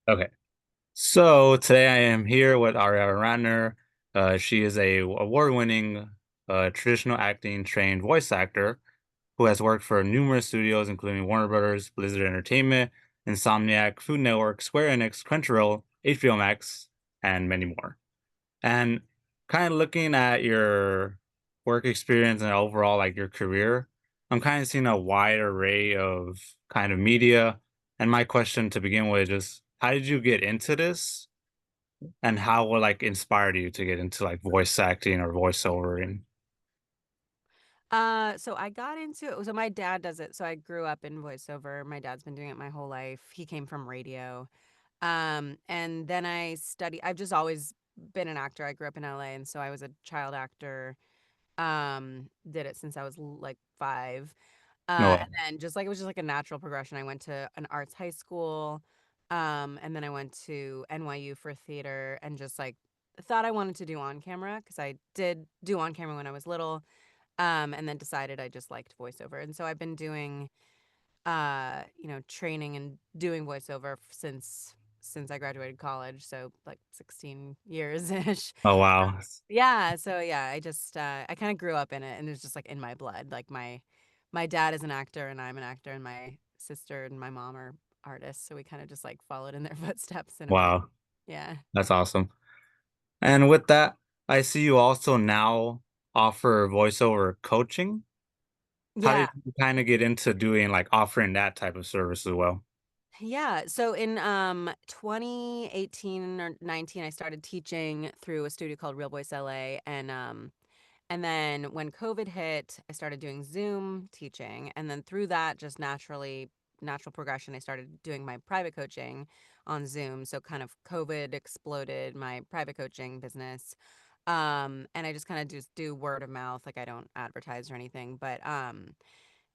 Okay. So today I am here with Arianna Ratner. She is a award-winning traditional acting trained voice actor who has worked for numerous studios, including Warner Brothers, Blizzard Entertainment, Insomniac, Food Network, Square Enix, Crunchyroll, HBO Max, and many more. And kind of looking at your work experience and overall like your career, I'm kind of seeing a wide array of kind of media. And my question to begin with is how did you get into this? And how what like inspired you to get into like voice acting or voiceover and So I got into it. So my dad does it. So I grew up in voiceover. My dad's been doing it my whole life. He came from radio. And then I studied. I've just always been an actor. I grew up in LA, and so I was a child actor. Did it since I was like 5. no And then just like it was just like a natural progression. I went to an arts high school. And then I went to NYU for theater and just like thought I wanted to do on camera because I did do on camera when I was little, and then decided I just liked voiceover. And so I've been doing, training and doing voiceover since I graduated college. So like 16 years ish. oh wow. Yeah. So yeah, I kind of grew up in it and it's just like in my blood. Like my dad is an actor and I'm an actor and my sister and my mom are artists. So we kind of just like followed in their footsteps in a way. Wow. Yeah. That's awesome. And with that, I see you also now offer voiceover coaching. How Yeah. did you kind of get into doing like offering that type of service as well? Yeah. So in 2018 or 19, I started teaching through a studio called Real Voice LA. And then when COVID hit, I started doing Zoom teaching. And then through that, just natural progression, I started doing my private coaching on Zoom. So kind of COVID exploded my private coaching business. And I just kind of just do word of mouth, like I don't advertise or anything. But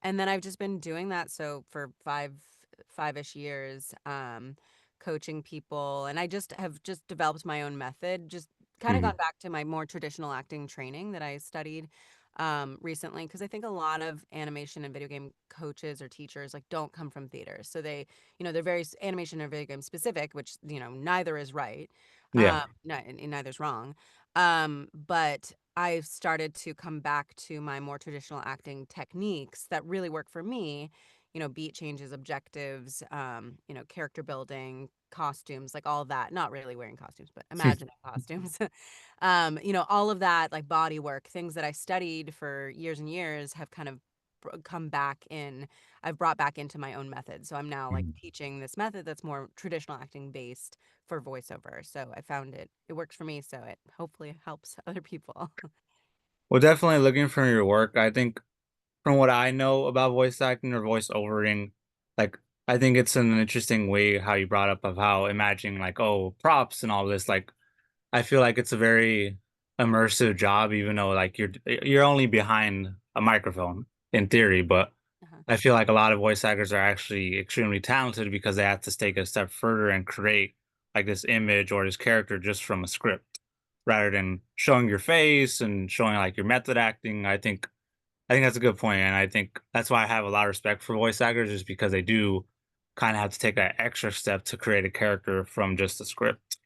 and then I've just been doing that so for 5-ish years, coaching people, and I just have just developed my own method, just kind of gone Mhm. back to my more traditional acting training that I studied recently because I think a lot of animation and video game coaches or teachers like don't come from theater. So they're very animation or video game specific, which, neither is right. Yeah. Neither's wrong. But I've started to come back to my more traditional acting techniques that really work for me, beat changes, objectives, character building, costumes, like all that. Not really wearing costumes, but imagining costumes. All of that, like body work, things that I studied for years and years have kind of come back in. I've brought back into my own method. So I'm now like Mhm. teaching this method that's more traditional acting based for voiceover. So I found it works for me, so it hopefully helps other people. Well, definitely looking for your work. I think from what I know about voice acting or voice overing, like I think it's an interesting way how you brought up of how imagining like oh props and all this. Like I feel like it's a very immersive job, even though like you're only behind a microphone in theory, but Uh-huh. I feel like a lot of voice actors are actually extremely talented because they have to take a step further and create like this image or this character just from a script rather than showing your face and showing like your method acting. I think that's a good point, and I think that's why I have a lot of respect for voice actors, is because they do kind of have to take that extra step to create a character from just a script.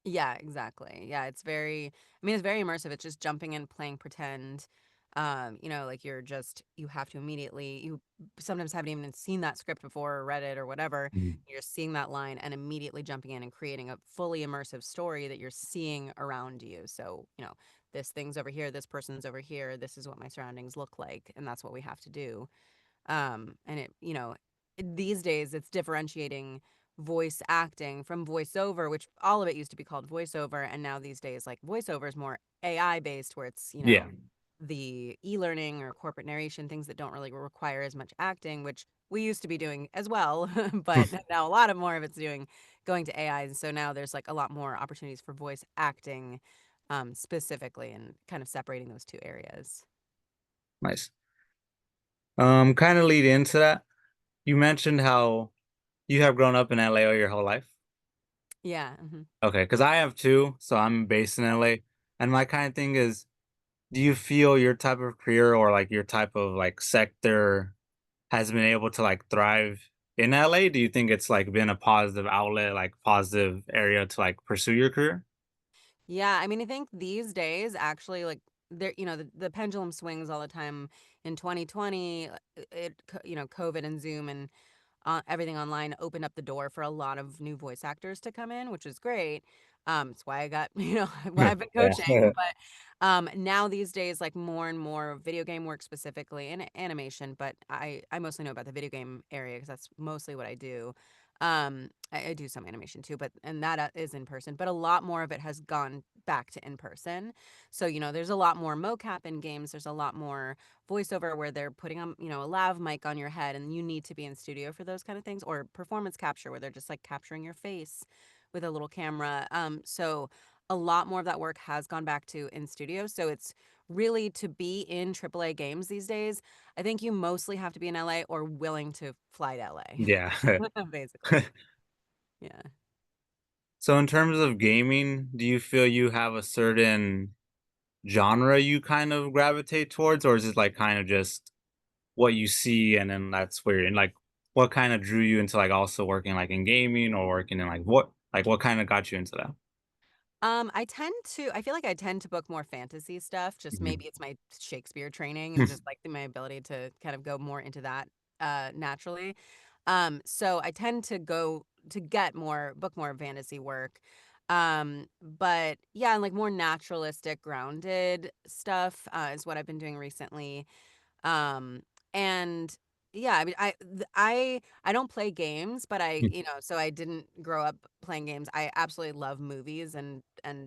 Yeah, exactly. Yeah, it's very immersive. It's just jumping in, playing pretend. Like you have to immediately, you sometimes haven't even seen that script before or read it or whatever. Mhm. You're seeing that line and immediately jumping in and creating a fully immersive story that you're seeing around you. So, this thing's over here, this person's over here, this is what my surroundings look like, and that's what we have to do. And these days it's differentiating voice acting from voiceover, which all of it used to be called voiceover, and now these days like voiceover is more AI based, where it's Yeah, the e-learning or corporate narration, things that don't really require as much acting, which we used to be doing as well. But now a lot of more of it's doing going to AI, and so now there's like a lot more opportunities for voice acting, specifically, and kind of separating those two areas. nice. Kind of lead into that. You mentioned how you have grown up in LA all your whole life. Yeah. Mhm. Okay, because I have too. So I'm based in LA, and my kind of thing is, do you feel your type of career or like your type of like sector has been able to like thrive in LA? Do you think it's like been a positive outlet, like positive area to like pursue your career? Yeah, I mean, I think these days actually like there the pendulum swings all the time. In 2020 COVID and Zoom and everything online opened up the door for a lot of new voice actors to come in, which is great. It's why I got, why I've been coaching. Yeah. But now these days, like more and more video game work specifically and animation, but I mostly know about the video game area because that's mostly what I do. I do some animation too, but and that is in person, but a lot more of it has gone back to in person. So, there's a lot more mocap in games. There's a lot more voiceover where they're putting on, a lav mic on your head and you need to be in studio for those kind of things, or performance capture where they're just like capturing your face with a little camera. So a lot more of that work has gone back to in studio. So it's really to be in AAA games these days. I think you mostly have to be in LA or willing to fly to Yeah. LA, basically. Yeah. So in terms of gaming, do you feel you have a certain genre you kind of gravitate towards, or is it like kind of just what you see and then that's where you're in? Like, what kind of drew you into like also working like in gaming or working in like what kind of got you into that? I feel like I tend to book more fantasy stuff. Just Mhm. maybe it's my Shakespeare training and just like my ability to kind of go more into that naturally. So I tend to go to book more fantasy work. But yeah, and like more naturalistic, grounded stuff is what I've been doing recently. Um, and yeah, I mean, I don't play games, but so I didn't grow up playing games. I absolutely love movies and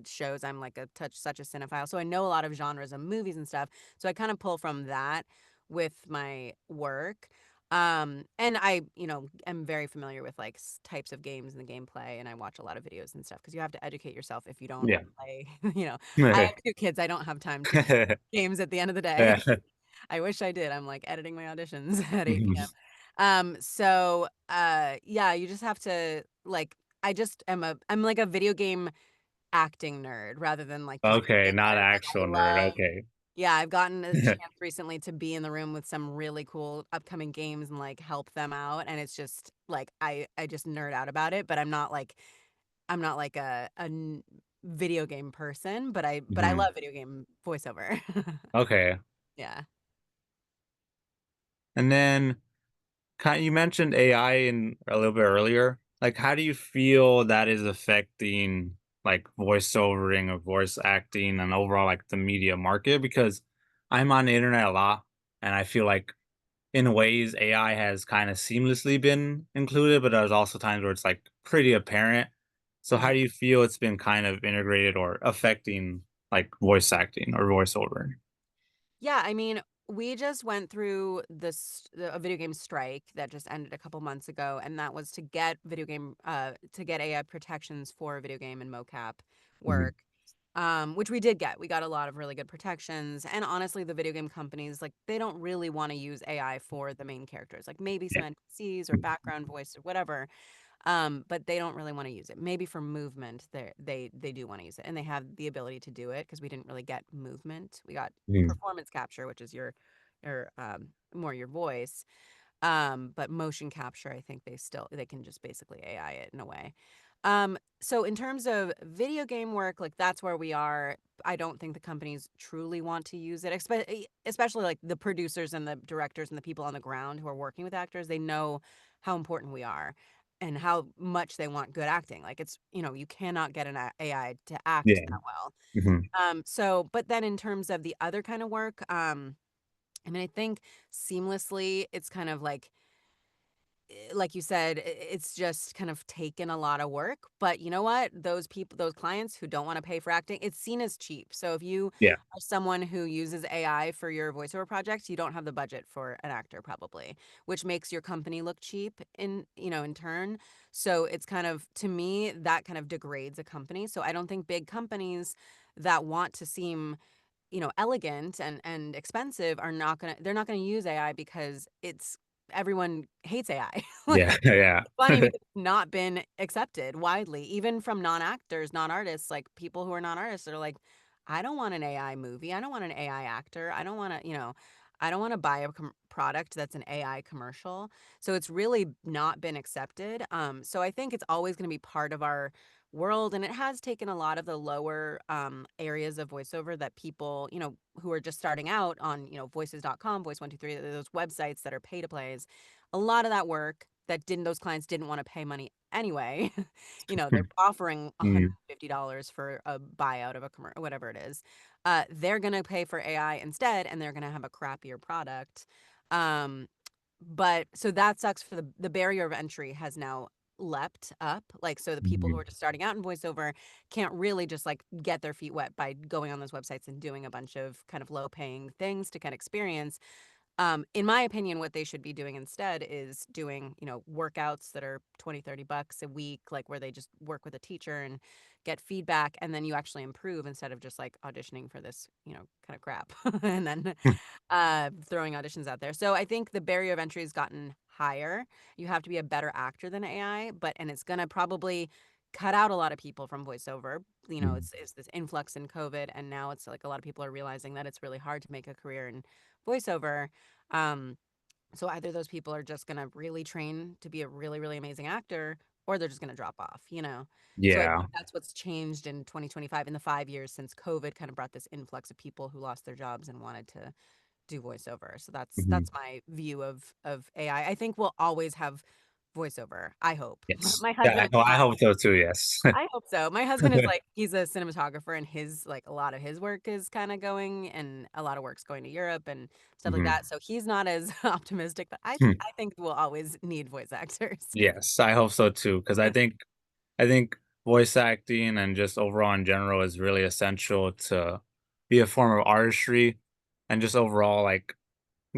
shows. I'm like such a cinephile, so I know a lot of genres of movies and stuff. So I kind of pull from that with my work. And I, am very familiar with like types of games and the gameplay, and I watch a lot of videos and stuff because you have to educate yourself if you don't Yeah. play. I have two kids. I don't have time to play games at the end of the day. Yeah. I wish I did. I'm like editing my auditions at 8 Mhm. p.m. Yeah, you just have to like I'm like a video game acting nerd rather than like just Okay, playing not nerd. Like I actual nerd. love Okay. yeah, I've gotten a chance recently to be in the room with some really cool upcoming games and like help them out. And it's just like I just nerd out about it, but I'm not like video game person, but I Mhm. love video game voiceover. Okay. Yeah. And then you mentioned AI in a little bit earlier. Like, how do you feel that is affecting like voiceovering or voice acting and overall like the media market? Because I'm on the internet a lot, and I feel like in ways AI has kind of seamlessly been included, but there's also times where it's like pretty apparent. So, how Mhm. do you feel it's been kind of integrated or affecting like voice acting or voiceover? Yeah, I mean, we just went through a video game strike that just ended a couple months ago, and that was to get AI protections for video game and mocap Mhm. work. Which we did get. We got a lot of really good protections. And honestly, the video game companies, like, they don't really want to use AI for the main characters. Like maybe some Yeah. NPCs or background voice or whatever. But they don't really want to use it. Maybe for movement, they do want to use it, and they have the ability to do it because we didn't really get movement. We got Mhm. performance capture, which is your more your voice. But motion capture, I think they can just basically AI it in a way. So in terms of video game work, like that's where we are. I don't think the companies truly want to use it, especially like the producers and the directors and the people on the ground who are working with actors. They know how important we are and how much they want good acting. Like you cannot get an AI to act Yeah. that well. Mhm. But then in terms of the other kind of work, I mean, I think seamlessly, it's kind of like you said, it's just kind of taken a lot of work. But you know what? Those people, those clients who don't want to pay for acting, it's seen as cheap. So if you Yeah. are someone who uses AI for your voiceover projects, you don't have the budget for an actor probably, which makes your company look cheap in turn. So it's kind of, to me, that kind of degrades a company. So I don't think big companies that want to seem elegant and expensive they're not gonna use AI because everyone hates AI. Like Yeah. Yeah. it's funny because it's not been accepted widely, even from non-actors, non-artists, like people who are non-artists are like, I don't want an AI movie. I don't want an AI actor. I don't want to buy a product that's an AI commercial. So it's really not been accepted. So I think it's always going to be part of our world, and it has taken a lot of the lower areas of voiceover that people, who are just starting out on, voices.com, voice123, those websites that are pay to plays. A lot of that work that didn't those clients didn't want to pay money anyway. They're offering Mm. $150 for a buyout of a commercial, whatever it is. They're going to pay for AI instead, and they're going to have a crappier product. Um, but so that sucks for the barrier of entry has now leapt up. Like, so the people who Mm. are just starting out in voiceover can't really just like get their feet wet by going on those websites and doing a bunch of kind of low paying things to kind of experience. In my opinion, what they should be doing instead is doing, workouts that are 20, $30 a week, like where they just work with a teacher and get feedback. And then you actually improve instead of just like auditioning for this, kind of crap and then throwing auditions out there. So I think the barrier of entry has gotten higher. You have to be a better actor than AI, and it's going to probably cut out a lot of people from voiceover. Mm. It's this influx in COVID, and now it's like a lot of people are realizing that it's really hard to make a career in voiceover. Um, so either those people are just going to really train to be a really, really amazing actor, or they're just going to drop off. So I Yeah. think that's what's changed in 2025 in the 5 years since COVID kind of brought this influx of people who lost their jobs and wanted to do voiceover. So that's Mhm. that's my view of AI. I think we'll always have voiceover. I hope. Yes. My Yeah, husband is I not. hope so too, yes. I hope so. My husband is like he's a cinematographer and his like a lot of his work is kind of going and a lot of work's going to Europe and stuff like Mhm. that. So he's not as optimistic, but I Hmm. I think we'll always need voice actors. Yes, I hope so too, because I think voice acting and just overall in general is really essential to be a form of artistry and just overall, like,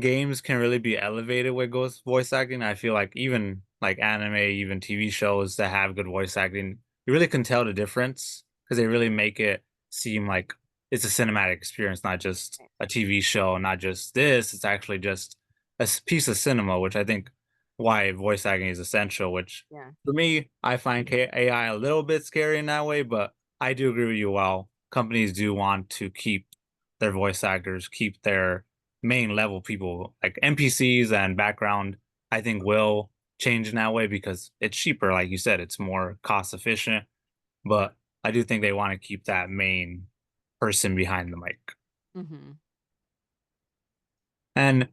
games can really be elevated with ghost voice acting. I feel like even like anime, even TV shows that have good voice acting, you really can tell the difference because they really make it seem like it's a cinematic experience, not just a TV show, not just this. It's actually just a piece of cinema, which I think why voice acting is essential. Which Yeah. for me, I find AI a little bit scary in that way, but I do agree with you. While companies do want to keep their voice actors, keep their main level people like NPCs and background, I think will change in that way because it's cheaper. Like you said, it's more cost efficient. But I do think they want to keep that main person behind the mic. Mhm. And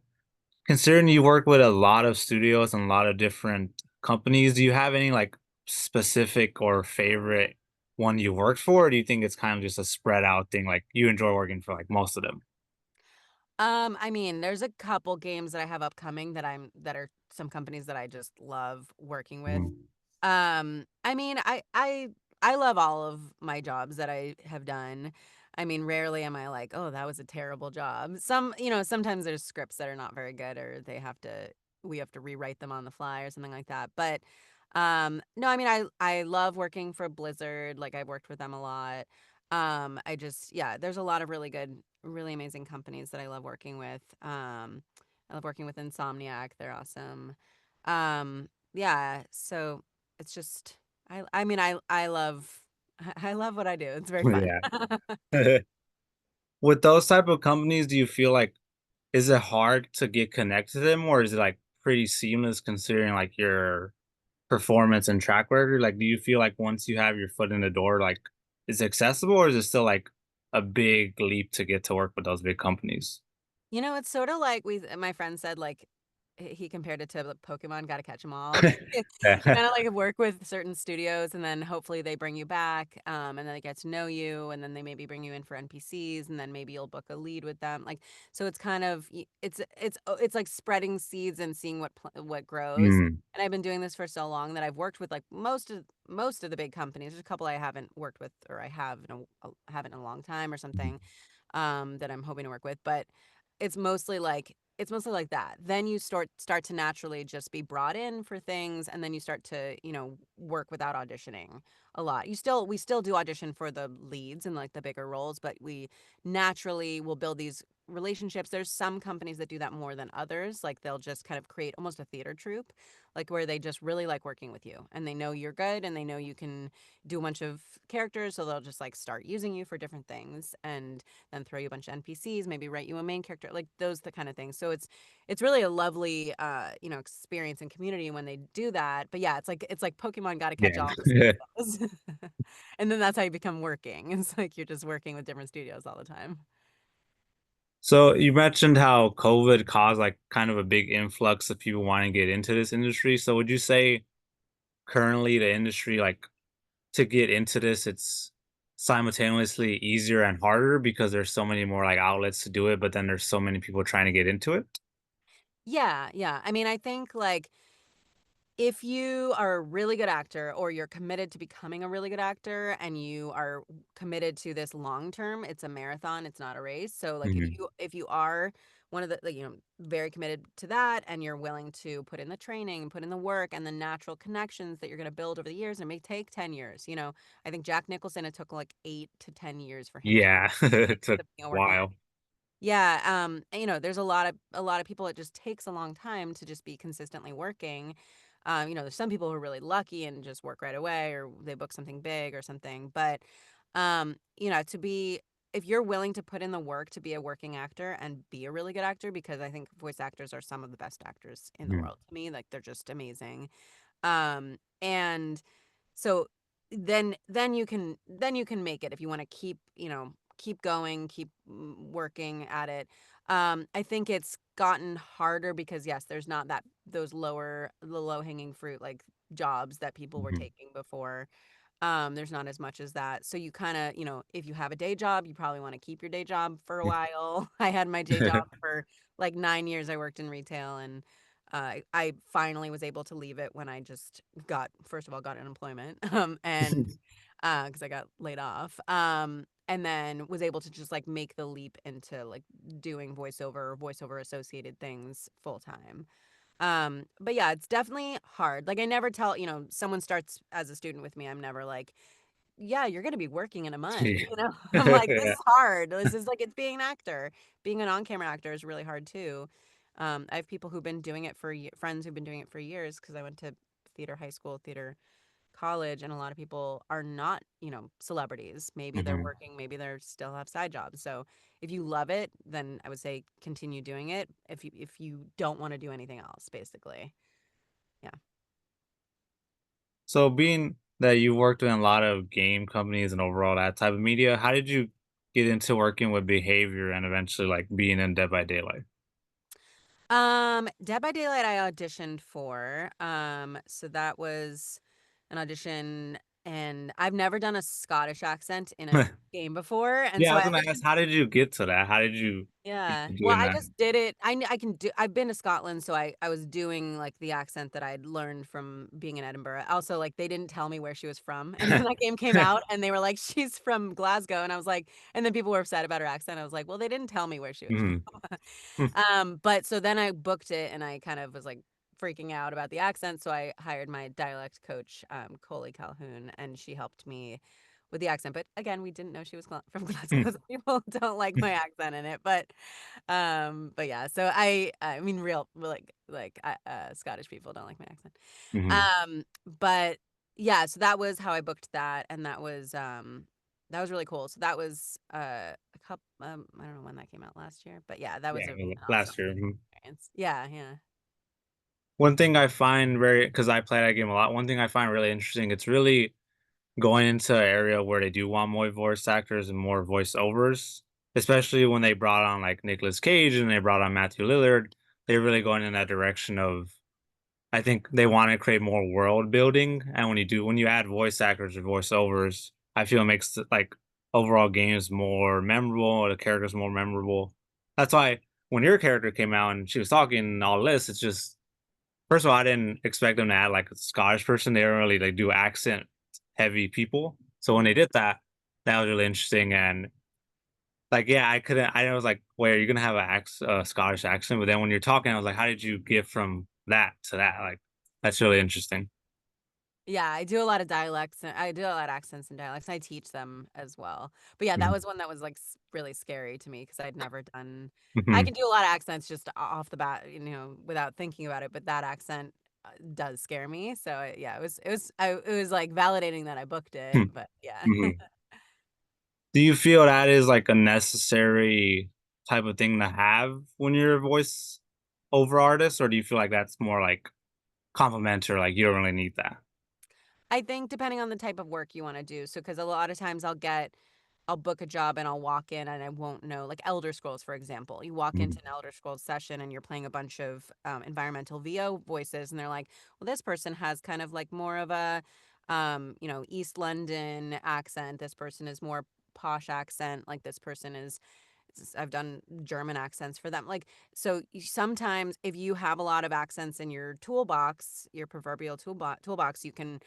considering you work with a lot of studios and a lot of different companies, do you have any like specific or favorite one you worked for? Or do you think it's kind of just a spread out thing? Like you enjoy working for like most of them? I mean, there's a couple games that I have upcoming that are some companies that I just love working with. Mhm. I mean, I love all of my jobs that I have done. I mean, rarely am I like, "Oh, that was a terrible job." Sometimes there's scripts that are not very good or we have to rewrite them on the fly or something like that. But no, I mean, I love working for Blizzard, like I've worked with them a lot. I just yeah, there's a lot of really good, really amazing companies that I love working with. I love working with Insomniac. They're awesome. Yeah, so it's just I mean I love I love what I do. It's very fun. Yeah. With those type of companies, do you feel like is it hard to get connected to them, or is it, like, pretty seamless considering, like, your performance and track record? Like, do you feel like once you have your foot in the door, like, it's accessible, or is it still, like, a big leap to get to work with those big companies? It's sort of like my friend said, like, he compared it to the Pokemon, gotta catch 'em all. Like, you Yeah. kinda, like, work with certain studios, and then hopefully they bring you back, and then they get to know you, and then they maybe bring you in for NPCs, and then maybe you'll book a lead with them, like, so it's kind of it's like spreading seeds and seeing what grows, Mm, and I've been doing this for so long that I've worked with, like, most of the big companies. There's a couple I haven't worked with, or I haven't in a long time or mhm, something, that I'm hoping to work with, but it's mostly like that. Then you start to naturally just be brought in for things, and then you start to, work without auditioning a lot. We still do audition for the leads and like the bigger roles, but we naturally will build these relationships. There's some companies that do that more than others. Like they'll just kind of create almost a theater troupe, like where they just really like working with you and they know you're good and they know you can do a bunch of characters. So they'll just like start using you for different things and then throw you a bunch of NPCs, maybe write you a main character, like those, the kind of things. So it's really a lovely, experience and community when they do that. But yeah, it's like Pokemon got to catch all the Yeah. studios. And then that's how you become working. It's like you're just working with different studios all the time. So you mentioned how COVID caused like kind of a big influx of people wanting to get into this industry. So would you say currently the industry, like to get into this, it's simultaneously easier and harder because there's so many more like outlets to do it, but then there's so many people trying to get into it? Yeah, yeah. I mean, I think like if you are a really good actor or you're committed to becoming a really good actor and you are committed to this long term, it's a marathon, it's not a race. So like if Mhm. you are one of the like, very committed to that and you're willing to put in the training, put in the work and the natural connections that you're going to build over the years, and it may take 10 years. I think Jack Nicholson, it took like 8 to 10 years for him to Yeah, it took being a a working actor. while. Yeah, there's a lot of people it just takes a long time to just be consistently working. There's some people who are really lucky and just work right away or they book something big or something. But to be if you're willing to put in the work to be a working actor and be a really good actor, because I think voice actors are some of the best actors in the Mhm, world to me. Like they're just amazing. And so then you can make it if you want to keep going, keep working at it. I think it's gotten harder because yes, there's not that those the low hanging fruit like jobs that people were mhm. taking before. There's not as much as that. So you kind of, if you have a day job, you probably want to keep your day job for a while. I had my day job for like 9 years. I worked in retail and I finally was able to leave it when I just first of all, got unemployment. And because I got laid off. And then was able to just like make the leap into like doing voiceover or voiceover associated things full time. But yeah, it's definitely hard. Like I never tell, someone starts as a student with me, I'm never like, yeah, you're going to be working in a month, Yeah. I'm like, this Yeah. is hard. This is like, it's being an actor. Being an on-camera actor is really hard too. I have people who've been doing it friends who've been doing it for years because I went to theater high school, theater college, and a lot of people are not, celebrities. Maybe they're Mhm. working, maybe they're still have side jobs. So if you love it, then I would say continue doing it. If you don't want to do anything else, basically. Yeah. So being that you worked in a lot of game companies and overall that type of media, how did you get into working with behavior and eventually like being in Dead by Daylight? Dead by Daylight I auditioned for. So that was an audition and I've never done a Scottish accent in a game before. And Yeah, I so was I gonna ask, how did you get to that? How did you get Yeah. to Well, doing I that? just did it. I can do I've been to Scotland, so I was doing like the accent that I'd learned from being in Edinburgh. Also, like they didn't tell me where she was from. And then that game came out and they were like, she's from Glasgow. And I was like, and then people were upset about her accent. I was like, well, they didn't tell me where she was from. Mhm. Mm, But so then I booked it and I kind of was like freaking out about the accent. So I hired my dialect coach, Coley Calhoun, and she helped me with the accent. But again, we didn't know she was from mm, Glasgow, so people don't like my accent in it. But yeah, so I mean, Scottish people don't like my accent. mhm. But yeah, so that was how I booked that, and that was really cool. So that was a couple. I don't know when that came out last year, but yeah, that Yeah, was an awesome last year. Mhm. experience. Yeah, yeah. One thing I find very, because I play that game a lot, one thing I find really interesting, it's really going into an area where they do want more voice actors and more voiceovers, especially when they brought on like Nicolas Cage and they brought on Matthew Lillard. They're really going in that direction of, I think they want to create more world building. And when you add voice actors or voiceovers, I feel it makes like overall games more memorable or the characters more memorable. That's why when your character came out and she was talking and all this, it's just, first of all, I didn't expect them to add like a Scottish person. They don't really like do accent heavy people. So when they did that, that was really interesting. And like, yeah, I couldn't. I was like, wait, are you gonna have a Scottish accent? But then when you're talking, I was like, how did you get from that to that? Like, that's really interesting. Yeah, I do a lot of dialects, and I do a lot of accents and dialects. I teach them as well. But yeah, that Mhm. was one that was like really scary to me because I'd never done. I Mhm. can do a lot of accents just off the bat, without thinking about it. But that accent does scare me. So yeah, it was like validating that I booked it. Mhm. But yeah. Mhm. Do you feel that is like a necessary type of thing to have when you're a voice over artist, or do you feel like that's more like complimentary, like you don't really need that? I think depending on the type of work you want to do. So, because a lot of times I'll book a job and I'll walk in and I won't know, like Elder Scrolls, for example. You walk into Mhm. an Elder Scrolls session and you're playing a bunch of environmental VO voices, and they're like, well, this person has kind of like more of a, East London accent. This person is more posh accent. Like this person is, I've done German accents for them. Like, so sometimes if you have a lot of accents in your toolbox, your proverbial toolbox, you can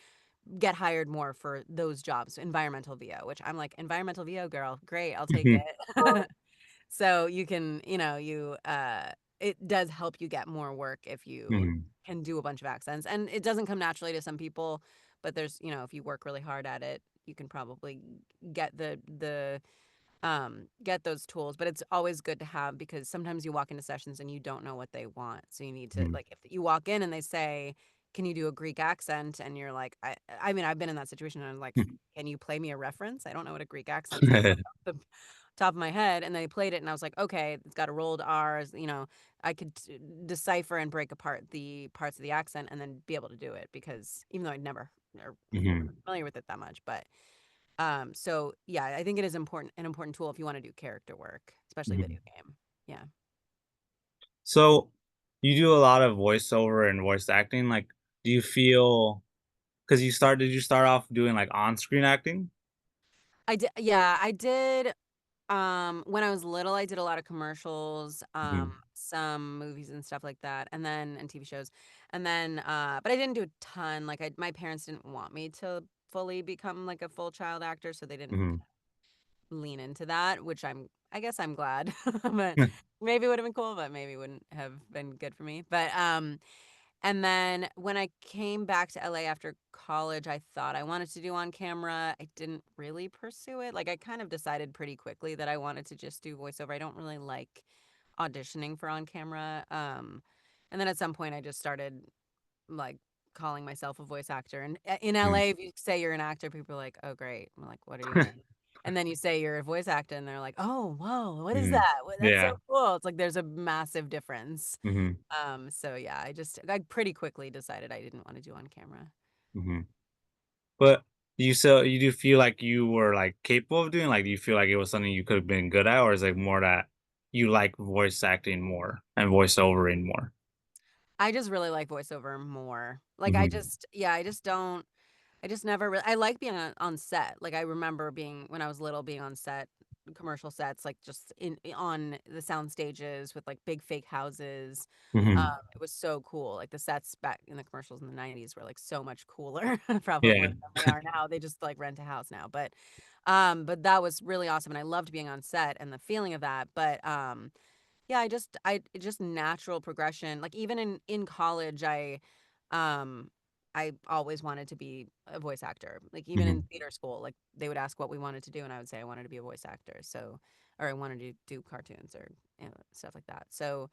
get hired more for those jobs, environmental VO, which I'm like, environmental VO girl, great, I'll take Mhm. it. So you can, it does help you get more work if you Mhm. can do a bunch of accents. And it doesn't come naturally to some people, but there's, if you work really hard at it, you can probably get get those tools. But it's always good to have because sometimes you walk into sessions and you don't know what they want, so you need to, Mhm. like, if you walk in and they say, can you do a Greek accent, and you're like, I mean, I've been in that situation and I'm like, can you play me a reference? I don't know what a Greek accent sounds like off the top of my head. And they played it and I was like, okay, it's got a rolled r's, I could decipher and break apart the parts of the accent and then be able to do it, because even though I'd never or Mhm. wasn't familiar with it that much. But so yeah, I think it is an important tool if you want to do character work, especially video Mhm. game. Yeah. So you do a lot of voiceover and voice acting. Like, do you feel because did you start off doing like on-screen acting? I did, yeah, I did. When I was little, I did a lot of commercials, Mhm. some movies and stuff like that, and TV shows. And then but I didn't do a ton. Like, my parents didn't want me to fully become like a full child actor, so they didn't Mhm. lean into that, which I guess I'm glad. But maybe it would have been cool, but maybe wouldn't have been good for me. But and then when I came back to LA after college, I thought I wanted to do on camera. I didn't really pursue it. Like, I kind of decided pretty quickly that I wanted to just do voiceover. I don't really like auditioning for on camera. And then at some point I just started, like, calling myself a voice actor. And in Mhm. LA, if you say you're an actor, people are like, "Oh, great." I'm like, "What do you mean?" And then you say you're a voice actor, and they're like, "Oh, whoa, what is Mhm. that? That's so Yeah. cool." It's like there's a massive difference. Mhm. So yeah, I pretty quickly decided I didn't want to do on camera. Mhm. But you do feel like you were, like, capable of doing, like, do you feel like it was something you could have been good at, or is it more that you like voice acting more and voiceovering more? I just really like voiceover more. Like, Mhm. I just don't I just never really, I like being on set. Like, I remember being, when I was little, being on set, commercial sets, like just on the sound stages with like big fake houses. Mhm. It was so cool. Like, the sets back in the commercials in the 90s were like so much cooler Yeah. probably than they are now. They just like rent a house now. But that was really awesome and I loved being on set and the feeling of that. But yeah, it's just natural progression. Like, even in college, um I always wanted to be a voice actor. Like, even in Mhm. theater school, like, they would ask what we wanted to do and I would say I wanted to be a voice actor. So, or I wanted to do cartoons or, stuff like that. So,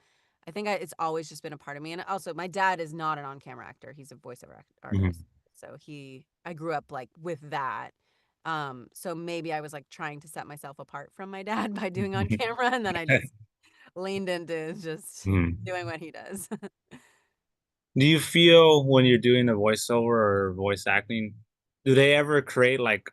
I think it's always just been a part of me. And also, my dad is not an on-camera actor. He's a voiceover artist. Mhm. So, I grew up like with that. So maybe I was like trying to set myself apart from my dad by doing on camera, and then I just leaned into just Mhm. doing what he does. Do you feel when you're doing the voiceover or voice acting, do they ever create, like,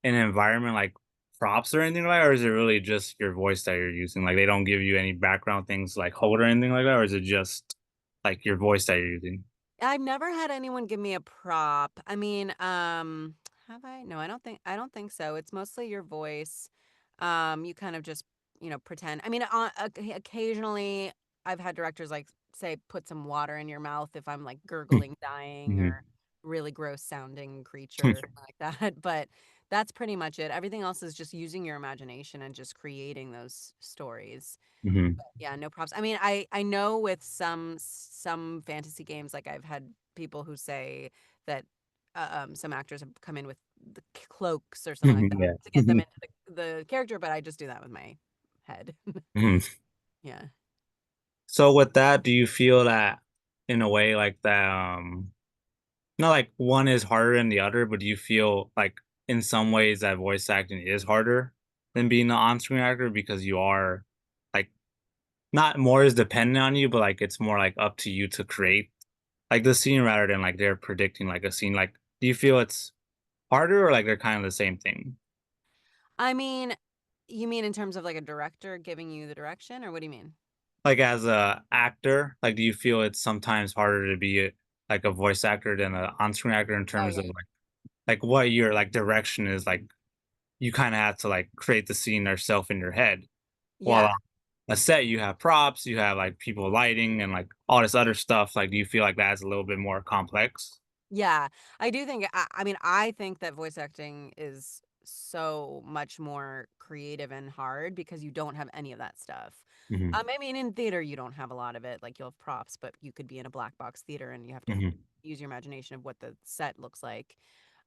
an environment, like, props or anything like that, or is it really just your voice that you're using? Like, they don't give you any background things like hold or anything like that, or is it just, like, your voice that you're using? I've never had anyone give me a prop. I mean, have I? No, I don't think so. It's mostly your voice. You kind of just, pretend. I mean, occasionally I've had directors like say put some water in your mouth if I'm like gurgling, dying, Mhm. or really gross sounding creature, something like that. But that's pretty much it. Everything else is just using your imagination and just creating those stories. Mhm. Yeah, no props. I mean, I know with some fantasy games, like, I've had people who say that some actors have come in with the cloaks or something like that Yeah. to get them into the character, but I just do that with my head. Mhm. Yeah. So with that, do you feel that in a way like that, not like one is harder than the other, but do you feel like in some ways that voice acting is harder than being an on-screen actor because you are like not more is dependent on you, but like it's more like up to you to create like the scene rather than like they're predicting like a scene. Like, do you feel it's harder or like they're kind of the same thing? I mean, you mean in terms of like a director giving you the direction, or what do you mean? Like as a actor, like do you feel it's sometimes harder to be like a voice actor than an on-screen actor in Oh terms yeah. of like what your like direction is like you kind of have to like create the scene yourself in your head. While Yeah. on a set you have props, you have like people lighting and like all this other stuff. Like, do you feel like that's a little bit more complex? Yeah, I do think I mean, I think that voice acting is so much more creative and hard because you don't have any of that stuff. Hmm. I mean, in theater, you don't have a lot of it. Like you'll have props, but you could be in a black box theater and you have to Hmm. use your imagination of what the set looks like,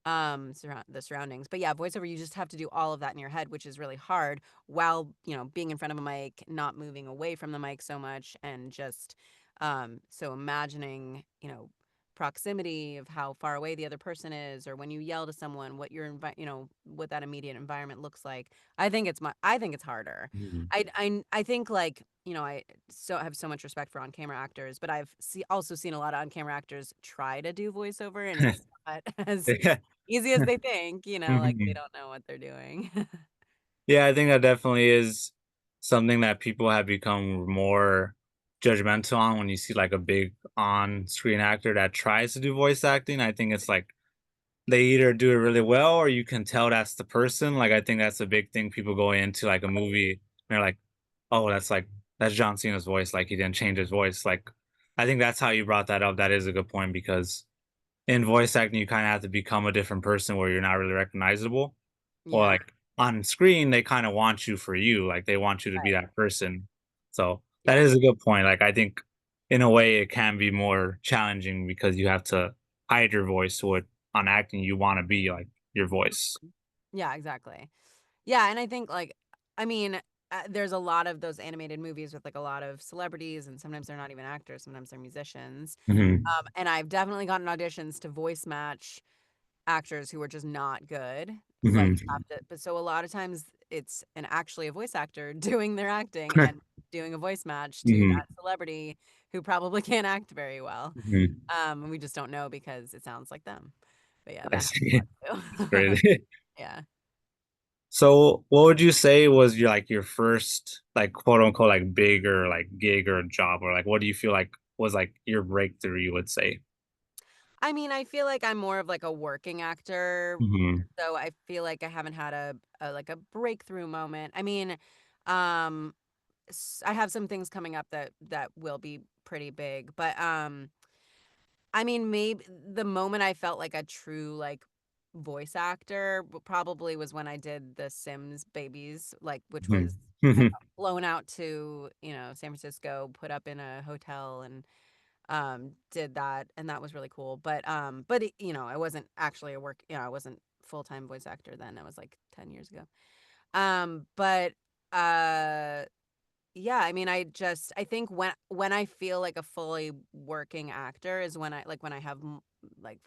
the surroundings. But yeah, voiceover, you just have to do all of that in your head, which is really hard while, being in front of a mic, not moving away from the mic so much, and just so imagining, proximity of how far away the other person is, or when you yell to someone, what what that immediate environment looks like. I think it's harder. Hmm. I think, like, I have so much respect for on camera actors, but also seen a lot of on camera actors try to do voiceover, and it's not as Yeah. easy as they think. Like they Mhm. don't know what they're doing. Yeah, I think that definitely is something that people have become more judgmental on when you see like a big on-screen actor that tries to do voice acting. I think it's like they either do it really well or you can tell that's the person. Like I think that's a big thing people go into like a movie and they're like, "Oh, that's John Cena's voice, like he didn't change his voice." Like I think that's how you brought that up. That is a good point because in voice acting you kind of have to become a different person where you're not really recognizable. Or, Yeah. like, on screen, they kinda want you for you, like, they want you to be Right. that person. So, that Yeah. is a good point, like, I think in a way it can be more challenging because you have to hide your voice what on acting you wanna be, like, your voice. Yeah, exactly. Yeah, and I think, like, I mean, there's a lot of those animated movies with, like, a lot of celebrities, and sometimes they're not even actors, sometimes they're musicians. Mhm. And I've definitely gotten auditions to voice match actors who are just not good. Like, you Mhm. have to, but so a lot of times it's actually a voice actor doing their acting and doing a voice match to Mhm. that celebrity who probably can't act very well. Mhm. And we just don't know because it sounds like them. But yeah, I that happens see. a That's lot too. crazy. Yeah. So, what would you say was your, like, your first, like, quote, unquote, like, big or, like, gig or job? Or, like, what do you feel like was, like, your breakthrough, you would say? I mean, I feel like I'm more of like a working actor, Mhm. so I feel like I haven't had a breakthrough moment. I mean, um, I have some things coming up that will be pretty big, but I mean, maybe the moment I felt like a true like voice actor probably was when I did the Sims babies, like, which was Mhm. I Mhm. got flown out to, San Francisco, put up in a hotel, and did that, and that was really cool. But I wasn't actually I wasn't full-time voice actor then. That was like 10 years ago. But uh yeah, I mean, I think when I feel like a fully working actor is when I have like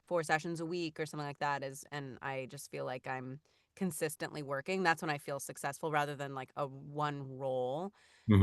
4 sessions a week or something like that, is and I just feel like I'm consistently working. That's when I feel successful rather than like a one role,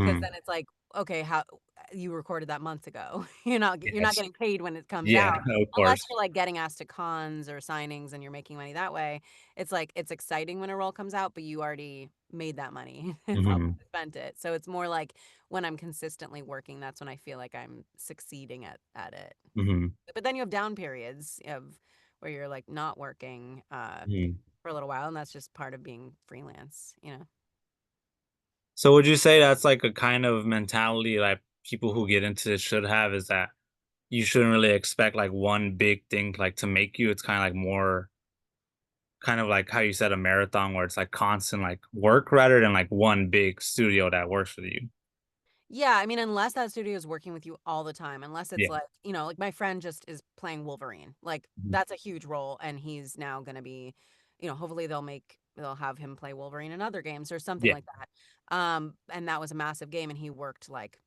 because then Mhm. it's like, okay, how you recorded that months ago. You're not Yes. getting paid when it comes Yeah, out. of Unless course. you're like getting asked to cons or signings and you're making money that way. It's like it's exciting when a role comes out, but you already made that money and probably Mhm. spent it. So it's more like when I'm consistently working, that's when I feel like I'm succeeding at it. Mhm. But then you have down periods of where you're like not working Mhm. for a little while, and that's just part of being freelance. So would you say that's like a kind of mentality like people who get into it should have is that you shouldn't really expect like one big thing like to make you. It's kind of like more kind of like how you said a marathon where it's like constant like work rather than like one big studio that works with you. Yeah, I mean, unless that studio is working with you all the time, unless it's Yeah. like, like my friend just is playing Wolverine. Like Mhm. that's a huge role and he's now going to be, hopefully they'll have him play Wolverine in other games or something Yeah. like that. And that was a massive game and he worked like,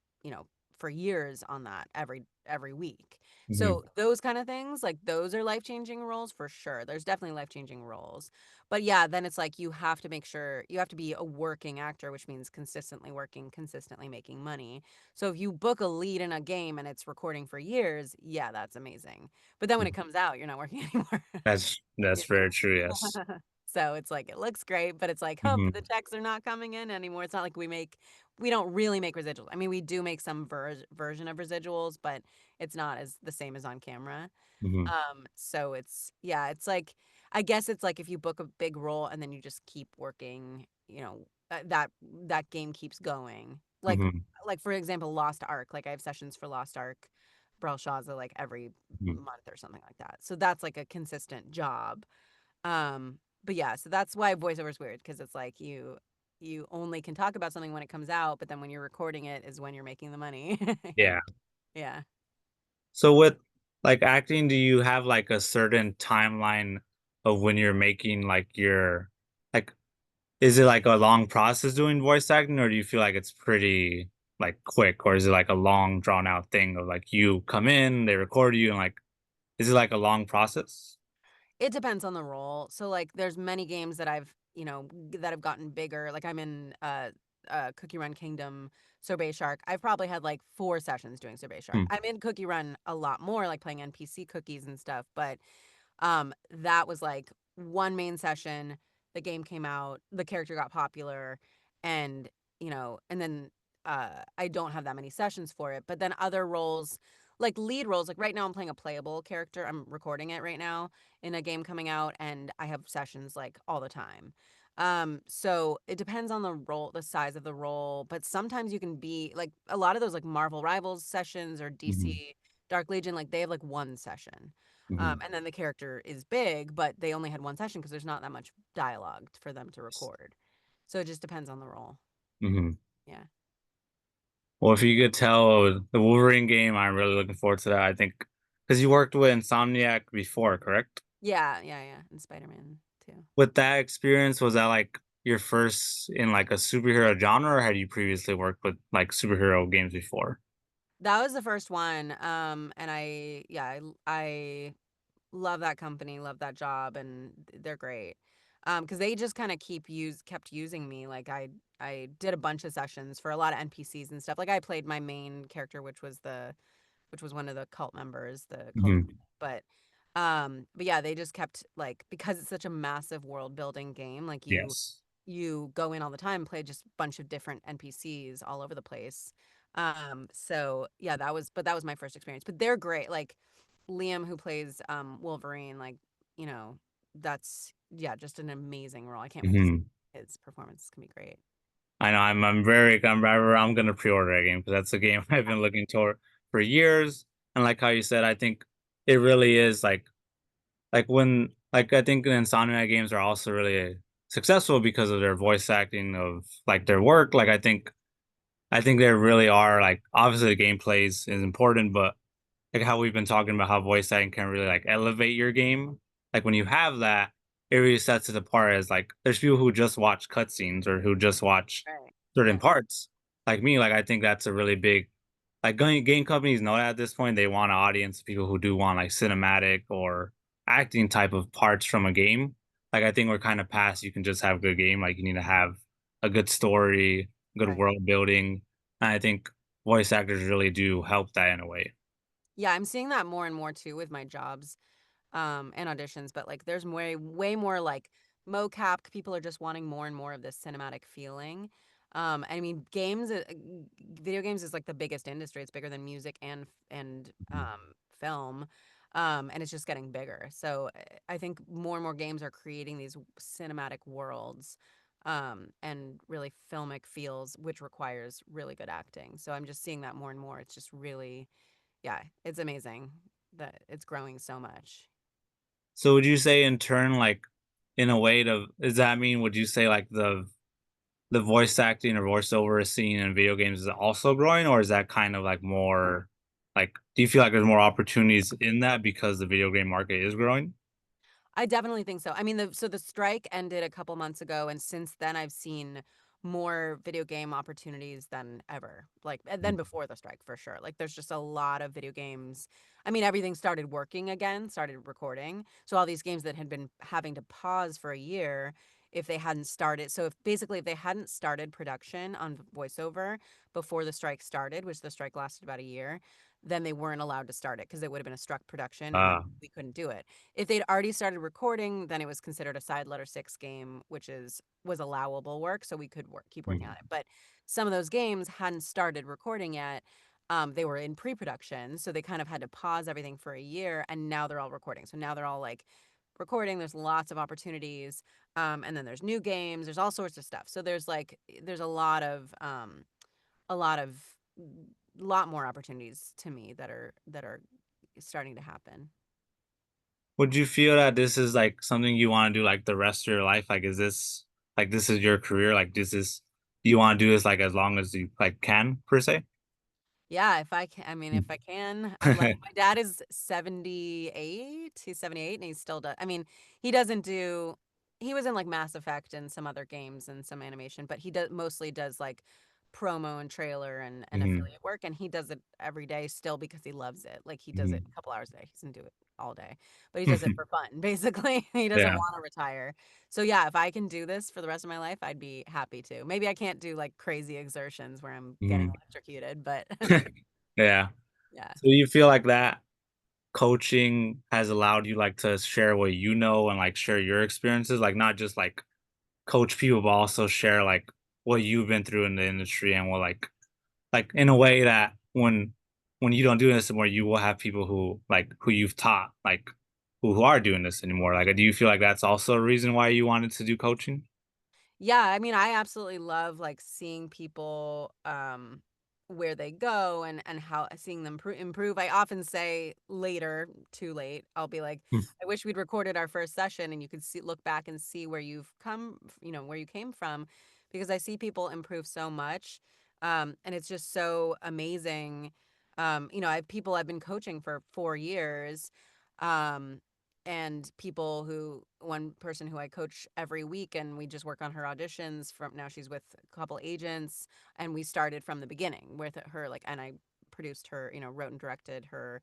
for years on that every week. Mhm. So those kind of things, like those are life-changing roles for sure. There's definitely life-changing roles. But yeah, then it's like you have to make sure you have to be a working actor, which means consistently working, consistently making money. So if you book a lead in a game and it's recording for years, yeah, that's amazing. But then when it Mhm. comes out, you're not working anymore. That's You very true, yes. know? So it's like it looks great, but it's like, oh, but the Mhm. checks are not coming in anymore. It's not like we don't really make residuals. I mean, we do make some version of residuals, but it's not as the same as on camera. Mhm. So yeah, it's like I guess it's like if you book a big role and then you just keep working, that game keeps going. Mhm. Like for example, Lost Ark. Like I have sessions for Lost Ark, Belshazzar like every Mhm. month or something like that. So that's like a consistent job. But yeah, so that's why voiceover is weird because it's like you only can talk about something when it comes out, but then when you're recording it is when you're making the money. Yeah. Yeah. So with like acting, do you have like a certain timeline of when you're making like your like is it like a long process doing voice acting, or do you feel like it's pretty like quick, or is it like a long drawn out thing of like you come in, they record you, and like is it like a long process? It depends on the role. So like there's many games that that have gotten bigger. Like I'm in Cookie Run Kingdom, Sorbet Shark. I've probably had like 4 sessions doing Sorbet Shark. Hmm. I'm in Cookie Run a lot more, like playing NPC cookies and stuff, but that was like one main session, the game came out, the character got popular, and and then I don't have that many sessions for it. But then other roles, like lead roles, like right now I'm playing a playable character. I'm recording it right now in a game coming out, and I have sessions like all the time. So it depends on the role, the size of the role, but sometimes you can be like a lot of those like Marvel Rivals sessions or Hmm. DC Dark Legion, like they have like one session. Hmm. And then the character is big, but they only had one session because there's not that much dialogue for them to record. So it just depends on the role. Hmm. Yeah. Well, if you could tell the Wolverine game, I'm really looking forward to that. I think because you worked with Insomniac before, correct? Yeah, yeah, yeah. And Spider-Man too. With that experience, was that like your first in like a superhero genre, or had you previously worked with like superhero games before? That was the first one. And I love that company, love that job, and they're great. Because they just kind of kept using me. Like I did a bunch of sessions for a lot of NPCs and stuff. Like I played my main character, which was one of the cult members, the cult. Hmm. But yeah, they just kept like because it's such a massive world building game, like Yes. you go in all the time, play just a bunch of different NPCs all over the place. So yeah, that was my first experience. But they're great. Like Liam who plays Wolverine, like, you know, that's yeah, just an amazing role. I can't wait to see Hmm. his performance. It's gonna be great. I know I'm gonna pre-order a game because that's a game I've been looking toward for years. And like how you said, I think it really is like when like I think the Insomniac games are also really successful because of their voice acting of like their work. Like I think they really are like obviously the gameplays is important, but like how we've been talking about how voice acting can really like elevate your game. Like when you have that, it really sets it apart as like there's people who just watch cutscenes or who just watch Right. certain Yeah. parts. Like me, like I think that's a really big like game companies know that at this point they want an audience of people who do want like cinematic or acting type of parts from a game. Like I think we're kind of past you can just have a good game. Like you need to have a good story, good Right. world building. And I think voice actors really do help that in a way. Yeah, I'm seeing that more and more too with my jobs. And auditions, but like there's way more like mocap. People are just wanting more and more of this cinematic feeling. I mean, video games is like the biggest industry. It's bigger than music and Mhm. film, and it's just getting bigger. So I think more and more games are creating these cinematic worlds, and really filmic feels, which requires really good acting. So I'm just seeing that more and more. It's just really, yeah, it's amazing that it's growing so much. So would you say in turn, like in a way to does that mean would you say like the voice acting or voiceover scene in video games is also growing, or is that kind of like more like do you feel like there's more opportunities in that because the video game market is growing? I definitely think so. I mean, the strike ended a couple months ago, and since then I've seen more video game opportunities than ever. Like than Mm. before the strike for sure. Like there's just a lot of video games. I mean, everything started working again, started recording. So all these games that had been having to pause for a year if they hadn't started. So if basically if they hadn't started production on voiceover before the strike started, which the strike lasted about a year, then they weren't allowed to start it because it would have been a struck production and then Ah. we couldn't do it. If they'd already started recording, then it was considered a side letter six game, which was allowable work, so we could keep working on Mm. it. But some of those games hadn't started recording yet. They were in pre-production, so they kind of had to pause everything for a year, and now they're all recording. So now they're all like recording. There's lots of opportunities, and then there's new games. There's all sorts of stuff. So there's a lot of lot more opportunities to me that are starting to happen. Would you feel that this is like something you want to do like the rest of your life? Like, is this like this is your career? Like, this is do you want to do this like as long as you like can per se? Yeah, if I can, I mean, if Mm. I can, I'd love. My dad is 78. He's 78, and he still does. I mean, he doesn't do. He was in like Mass Effect and some other games and some animation, but he does mostly does like promo and trailer and Mhm, affiliate work, and he does it every day still because he loves it. Like he does it mhm. a couple hours a day. He doesn't do it all day, but he does it for fun, basically. He doesn't Yeah. want to retire. So yeah, if I can do this for the rest of my life, I'd be happy to. Maybe I can't do like crazy exertions where I'm getting Mhm. electrocuted, but Yeah. yeah. So you feel like that coaching has allowed you like to share what you know and like share your experiences, like not just like coach people, but also share like what you've been through in the industry and what like in a way that when you don't do this anymore, you will have people who like who you've taught, like who are doing this anymore. Like, do you feel like that's also a reason why you wanted to do coaching? Yeah, I mean, I absolutely love like seeing people where they go and how seeing them improve. I often say later, too late. I'll be like, Mm, I wish we'd recorded our first session and you could see look back and see where you've come, where you came from because I see people improve so much. And it's just so amazing. I have people I've been coaching for 4 years. Um and people who one person who I coach every week and we just work on her auditions from now she's with a couple agents and we started from the beginning with her like and I produced her, wrote and directed her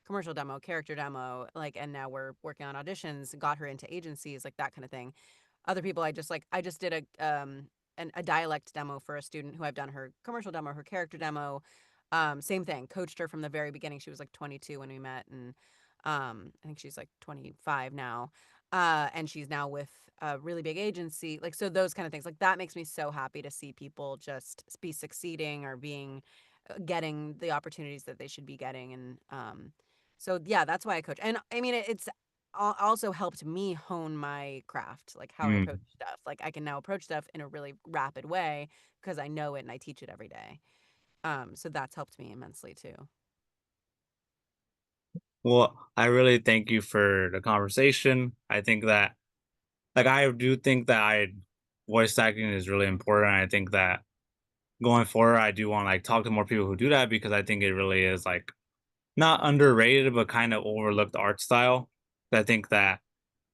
commercial demo, character demo, like and now we're working on auditions, got her into agencies, like that kind of thing. Other people I just did a dialect demo for a student who I've done her commercial demo, her character demo. Same thing, coached her from the very beginning. She was like 22 when we met and I think she's like 25 now. And she's now with a really big agency. Like, so those kind of things, like that makes me so happy to see people just be succeeding or getting the opportunities that they should be getting. And so, yeah, that's why I coach. And I mean, it's also helped me hone my craft, like how I approach mm. stuff. Like, I can now approach stuff in a really rapid way because I know it and I teach it every day. So that's helped me immensely too. Well, I really thank you for the conversation. I think that like I do think that I voice acting is really important. I think that going forward, I do want to like talk to more people who do that because I think it really is like not underrated, but kind of overlooked art style. I think that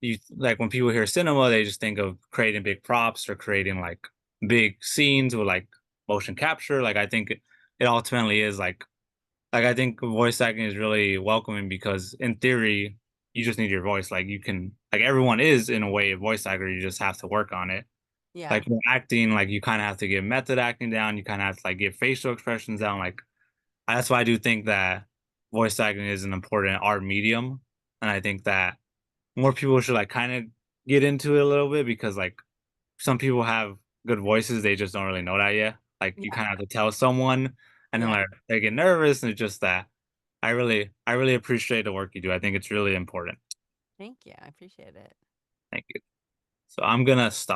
you like when people hear cinema, they just think of creating big props or creating like big scenes with like motion capture. Like I think it ultimately is like I think voice acting is really welcoming because in theory, you just need your voice. Like you can like everyone is in a way a voice actor, you just have to work on it. Yeah. Like when acting, like you kind of have to get method acting down, you kind of have to like get facial expressions down. Like that's why I do think that voice acting is an important art medium. And I think that more people should like kind of get into it a little bit because like some people have good voices, they just don't really know that yet. Like you Yeah. kind of have to tell someone and then Yeah. like they get nervous and it's just that I really appreciate the work you do. I think it's really important. Thank you. I appreciate it. Thank you. So I'm gonna stop.